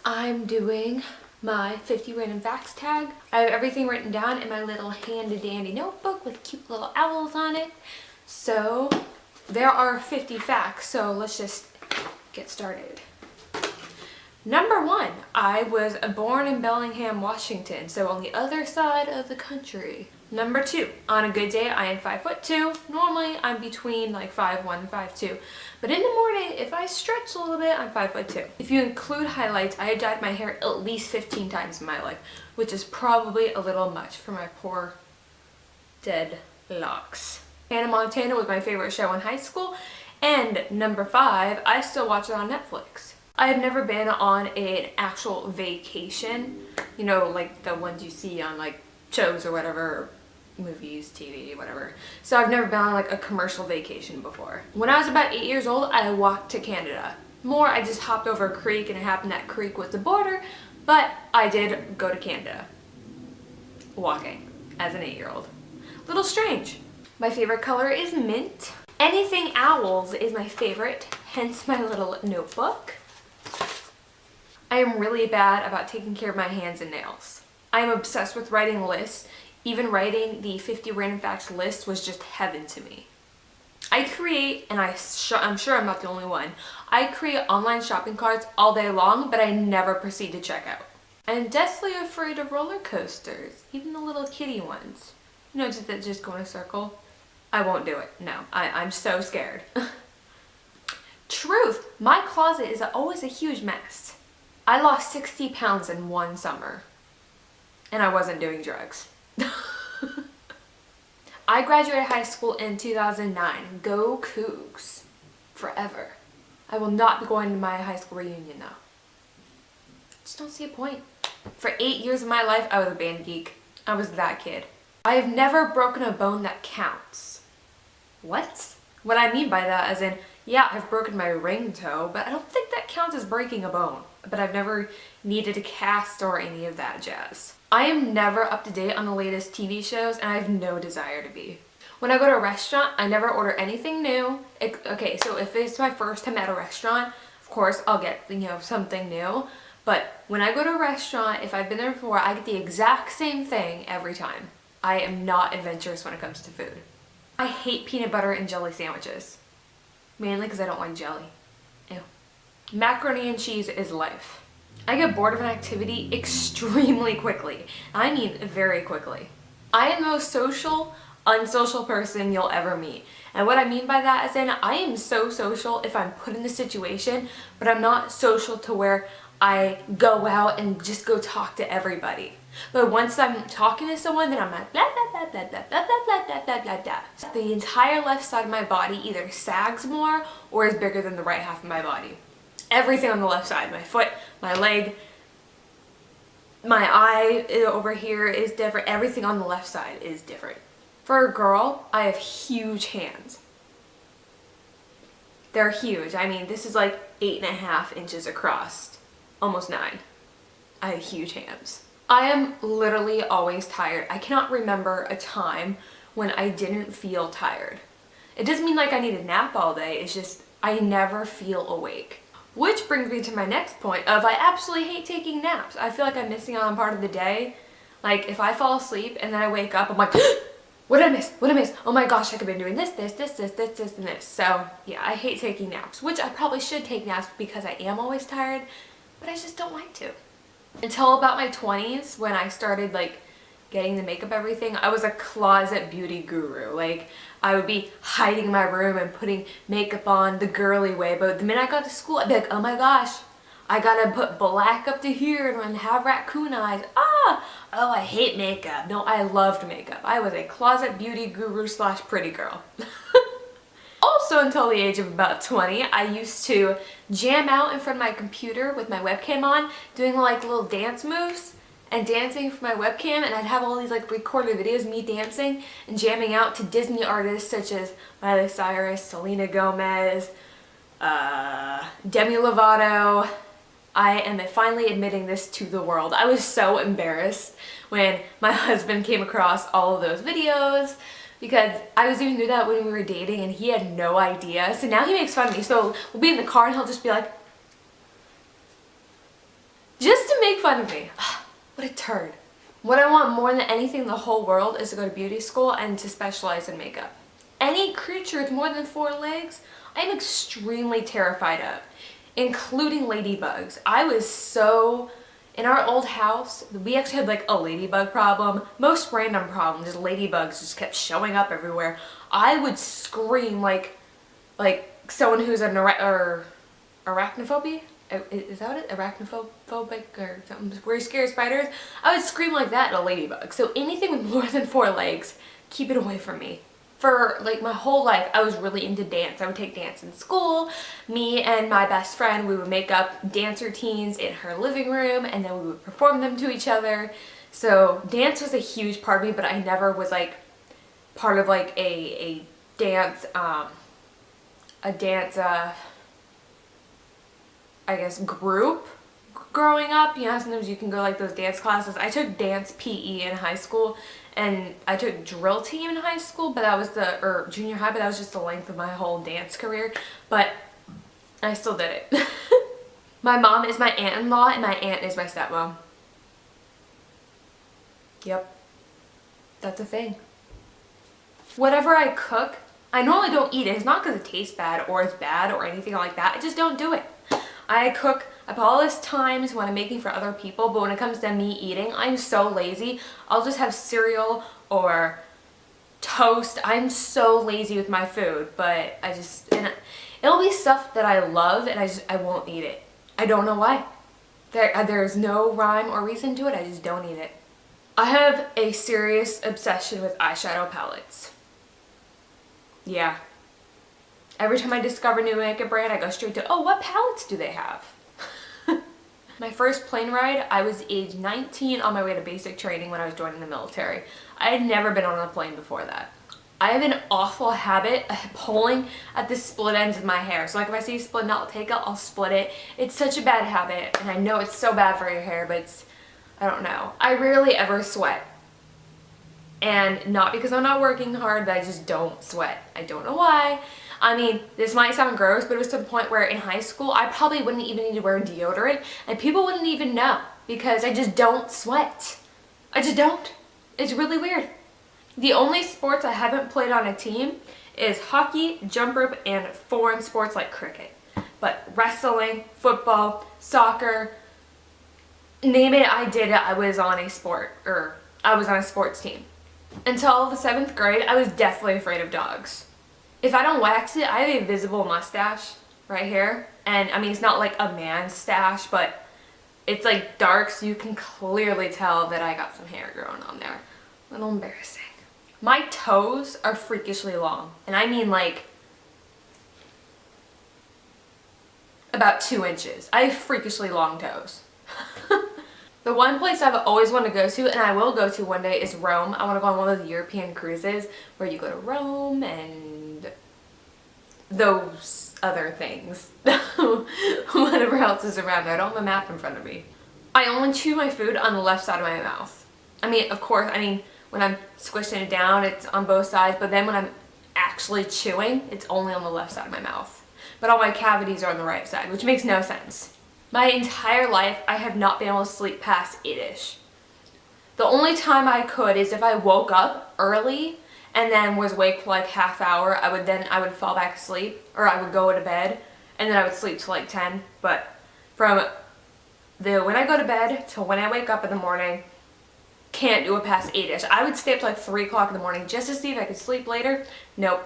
I'm doing my 50 random facts tag. I have everything written down in my little handy dandy notebook with cute little owls on it. So there are 50 facts, so let's just get started. Number 1, I was born in Bellingham, Washington, so on the other side of the country. Number 2, on a good day, I am 5'2". Normally, I'm between like 5'1" and 5'2". But in the morning, if I stretch a little bit, I'm 5'2". If you include highlights, I have dyed my hair at least 15 times in my life, which is probably a little much for my poor dead locks. Hannah Montana was my favorite show in high school. And number 5, I still watch it on Netflix. I have never been on an actual vacation, you know, like the ones you see on like shows or whatever, movies, TV, whatever. So I've never been on like a commercial vacation before. When I was about 8 years old, I walked to Canada. More, I just hopped over a creek and it happened that creek was the border, but I did go to Canada walking as an 8-year-old. Little strange. My favorite color is mint. Anything owls is my favorite, hence my little notebook. I am really bad about taking care of my hands and nails. I am obsessed with writing lists. Even writing the 50 random facts list was just heaven to me. I create, and I'm sure I'm not the only one, I create online shopping carts all day long, but I never proceed to check out. I'm deathly afraid of roller coasters, even the little kitty ones. You know, that just go in a circle. I won't do it. No, I'm so scared. Truth, my closet is always a huge mess. I lost 60 pounds in one summer, and I wasn't doing drugs. I graduated high school in 2009. Go Cougs. Forever. I will not be going to my high school reunion though. Just don't see a point. For 8 years of my life, I was a band geek. I was that kid. I have never broken a bone that counts. What? What I mean by that as in, yeah, I've broken my ring toe, but I don't think that counts as breaking a bone. But I've never needed a cast or any of that jazz. I am never up to date on the latest TV shows, and I have no desire to be. When I go to a restaurant, I never order anything new. Okay, so if it's my first time at a restaurant, of course I'll get, you know, something new. But when I go to a restaurant, if I've been there before, I get the exact same thing every time. I am not adventurous when it comes to food. I hate peanut butter and jelly sandwiches. Mainly because I don't like jelly. Ew. Macaroni and cheese is life. I get bored of an activity extremely quickly. I mean very quickly. I am the most social, unsocial person you'll ever meet. And what I mean by that is I am so social if I'm put in the situation, but I'm not social to where I go out and just go talk to everybody. But once I'm talking to someone, then I'm like blah blah blah blah blah blah blah blah blah blah blah. The entire left side of my body either sags more or is bigger than the right half of my body. Everything on the left side, my foot, my leg, my eye over here is different. Everything on the left side is different. For a girl, I have huge hands. They're huge. I mean, this is like 8.5 inches across, almost 9. I have huge hands. I am literally always tired. I cannot remember a time when I didn't feel tired. It doesn't mean like I need a nap all day. It's just I never feel awake. Which brings me to my next point of I absolutely hate taking naps. I feel like I'm missing out on part of the day. Like if I fall asleep and then I wake up, I'm like, what did I miss? What did I miss? Oh my gosh, I could have been doing this, and this. So yeah, I hate taking naps, which I probably should take naps because I am always tired, but I just don't like to. Until about my 20s when I started like getting the makeup everything, I was a closet beauty guru. Like I would be hiding in my room and putting makeup on the girly way, but the minute I got to school I'd be like, oh my gosh, I gotta put black up to here and have raccoon eyes. Oh, I hate makeup. No, I loved makeup. I was a closet beauty guru / pretty girl. Also until the age of about 20, I used to jam out in front of my computer with my webcam on, doing like little dance moves and dancing for my webcam, and I'd have all these like recorded videos of me dancing and jamming out to Disney artists such as Miley Cyrus, Selena Gomez, Demi Lovato. I am finally admitting this to the world. I was so embarrassed when my husband came across all of those videos because I was even doing that when we were dating and he had no idea. So now he makes fun of me. So we'll be in the car and he'll just be like, "Did fun of me. What a turd. What I want more than anything in the whole world is to go to beauty school and to specialize in makeup. Any creature with more than 4 legs, I'm extremely terrified of, including ladybugs. In our old house, we actually had like a ladybug problem. Most random problem, just ladybugs just kept showing up everywhere. I would scream like someone who's an arachnophobia? Is that it? Arachnophobic or something where you're scared of spiders? I would scream like that at a ladybug. So anything with more than 4 legs, keep it away from me. For like my whole life, I was really into dance. I would take dance in school. Me and my best friend, we would make up dance routines in her living room and then we would perform them to each other. So dance was a huge part of me, but I never was like part of like a dance, I guess, group growing up. You know, sometimes you can go like those dance classes. I took dance PE in high school, and I took drill team in high school, but that was or junior high, but that was just the length of my whole dance career. But I still did it. My mom is my aunt-in-law, and my aunt is my stepmom. Yep. That's a thing. Whatever I cook, I normally don't eat it. It's not because it tastes bad or it's bad or anything like that. I just don't do it. I put all this time into what I'm making for other people, but when it comes to me eating, I'm so lazy. I'll just have cereal or toast. I'm so lazy with my food, but it'll be stuff that I love and I won't eat it. I don't know why. There's no rhyme or reason to it. I just don't eat it. I have a serious obsession with eyeshadow palettes. Yeah. Every time I discover a new makeup brand, I go straight to, oh, what palettes do they have? My first plane ride, I was age 19 on my way to basic training when I was joining the military. I had never been on a plane before that. I have an awful habit of pulling at the split ends of my hair. So like if I see a split knot, I'll take it, I'll split it. It's such a bad habit, and I know it's so bad for your hair, but I don't know. I rarely ever sweat. And not because I'm not working hard, but I just don't sweat. I don't know why. I mean, this might sound gross, but it was to the point where in high school, I probably wouldn't even need to wear deodorant, and people wouldn't even know because I just don't sweat. I just don't. It's really weird. The only sports I haven't played on a team is hockey, jump rope, and foreign sports like cricket. But wrestling, football, soccer, name it, I did it. I was on a sports team. Until the 7th grade, I was deathly afraid of dogs. If I don't wax it, I have a visible mustache right here. And I mean, it's not like a man's stash, but it's like dark, so you can clearly tell that I got some hair growing on there. A little embarrassing. My toes are freakishly long. And I mean like about 2 inches. I have freakishly long toes. The one place I've always wanted to go to, and I will go to one day, is Rome. I want to go on one of those European cruises where you go to Rome and those other things. Whatever else is around. I don't have a map in front of me. I only chew my food on the left side of my mouth. I mean, of course, when I'm squishing it down, it's on both sides, but then when I'm actually chewing, it's only on the left side of my mouth. But all my cavities are on the right side, which makes no sense. My entire life, I have not been able to sleep past 8-ish. The only time I could is if I woke up early and then was awake for like half hour, I would fall back asleep, or I would go to bed and then I would sleep till like 10. But from when I go to bed till when I wake up in the morning, can't do it past 8-ish. I would stay up till like 3 o'clock in the morning just to see if I could sleep later. Nope.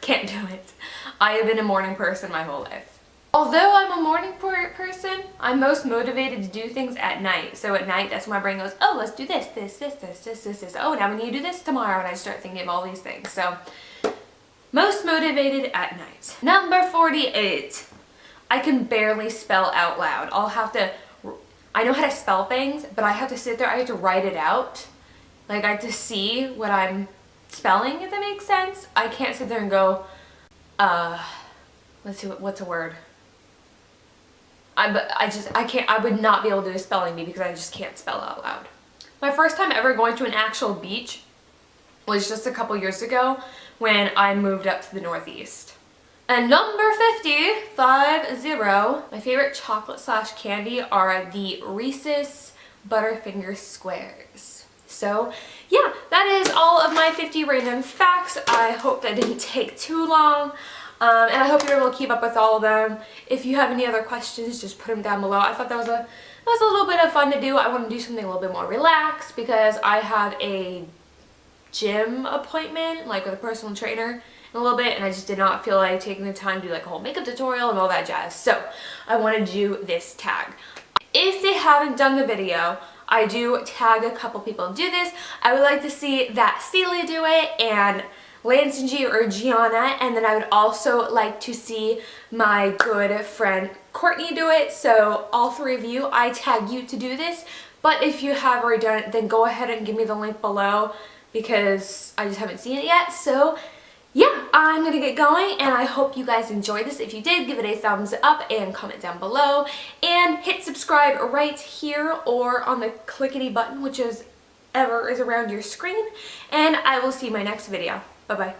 Can't do it. I have been a morning person my whole life. Although I'm a morning person, I'm most motivated to do things at night. So at night, that's when my brain goes, oh, let's do this. Oh, now we need to do this tomorrow. And I start thinking of all these things. So most motivated at night. Number 48. I can barely spell out loud. I know how to spell things, but I have to sit there, I have to write it out. Like I have to see what I'm spelling, if that makes sense. I can't sit there and go, let's see, what's a word? I would not be able to do a spelling bee because I just can't spell out loud. My first time ever going to an actual beach was just a couple years ago when I moved up to the Northeast. And number 50, my favorite chocolate slash candy are the Reese's Butterfinger Squares. So yeah, that is all of my 50 random facts. I hope that didn't take too long. And I hope you're able to keep up with all of them. If you have any other questions, just put them down below. I thought that was a little bit of fun to do. I want to do something a little bit more relaxed because I have a gym appointment, like with a personal trainer in a little bit, and I just did not feel like taking the time to do like a whole makeup tutorial and all that jazz. So I want to do this tag. If they haven't done the video, I do tag a couple people do this. I would like to see that Celia do it and Lance and G or Gianna, and then I would also like to see my good friend Courtney do it. So all three of you, I tag you to do this. But if you have already done it, then go ahead and give me the link below because I just haven't seen it yet. So yeah, I'm gonna get going, and I hope you guys enjoyed this. If you did, give it a thumbs up and comment down below, and hit subscribe right here or on the clickety button, which is ever is around your screen, and I will see you in my next video. Bye bye.